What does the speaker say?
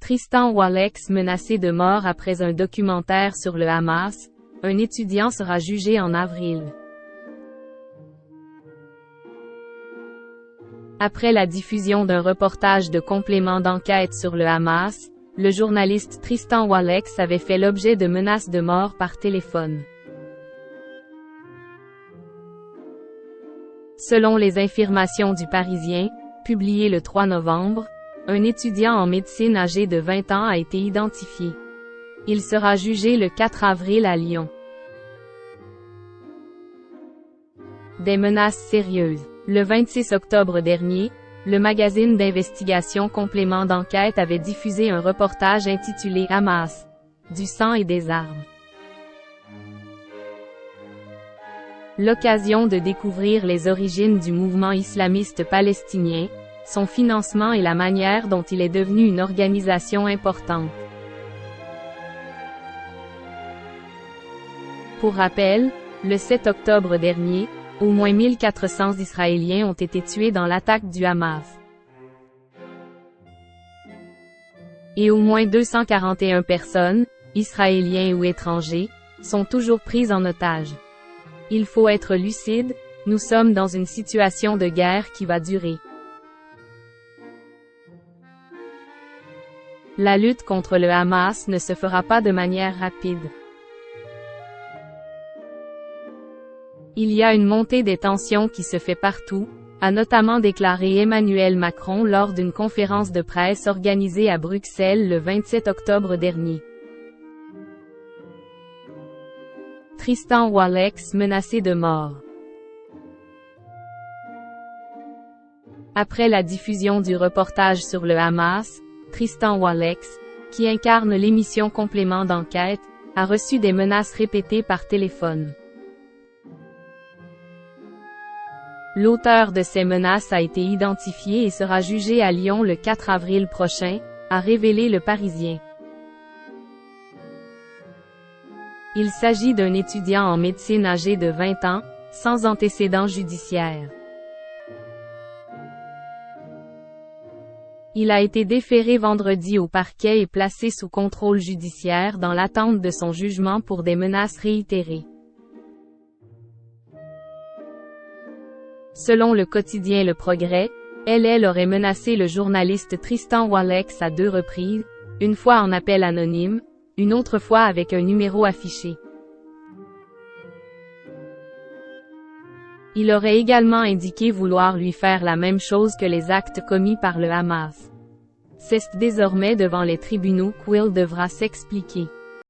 Tristan Walex menacé de mort après un documentaire sur le Hamas, un étudiant sera jugé en avril. Après la diffusion d'un reportage de complément d'enquête sur le Hamas, le journaliste Tristan Walex avait fait l'objet de menaces de mort par téléphone. Selon les informations du Parisien, publiées le 3 novembre, un étudiant en médecine âgé de 20 ans a été identifié. Il sera jugé le 4 avril à Lyon. Des menaces sérieuses. Le 26 octobre dernier, le magazine d'investigation Complément d'enquête avait diffusé un reportage intitulé « Hamas, du sang et des armes ». L'occasion de découvrir les origines du mouvement islamiste palestinien, son financement et la manière dont il est devenu une organisation importante. Pour rappel, le 7 octobre dernier, au moins 1400 Israéliens ont été tués dans l'attaque du Hamas. Et au moins 241 personnes, Israéliens ou étrangers, sont toujours prises en otage. Il faut être lucide, nous sommes dans une situation de guerre qui va durer. La lutte contre le Hamas ne se fera pas de manière rapide. Il y a une montée des tensions qui se fait partout, a notamment déclaré Emmanuel Macron lors d'une conférence de presse organisée à Bruxelles le 27 octobre dernier. Tristan Walex menacé de mort. Après la diffusion du reportage sur le Hamas, Tristan Walex, qui incarne l'émission Complément d'enquête, a reçu des menaces répétées par téléphone. L'auteur de ces menaces a été identifié et sera jugé à Lyon le 4 avril prochain, a révélé le Parisien. Il s'agit d'un étudiant en médecine âgé de 20 ans, sans antécédent judiciaire. Il a été déféré vendredi au parquet et placé sous contrôle judiciaire dans l'attente de son jugement pour des menaces réitérées. Selon le quotidien Le Progrès, elle aurait menacé le journaliste Tristan Walex à 2 reprises, une fois en appel anonyme, une autre fois avec un numéro affiché. Il aurait également indiqué vouloir lui faire la même chose que les actes commis par le Hamas. C'est désormais devant les tribunaux qu'il devra s'expliquer.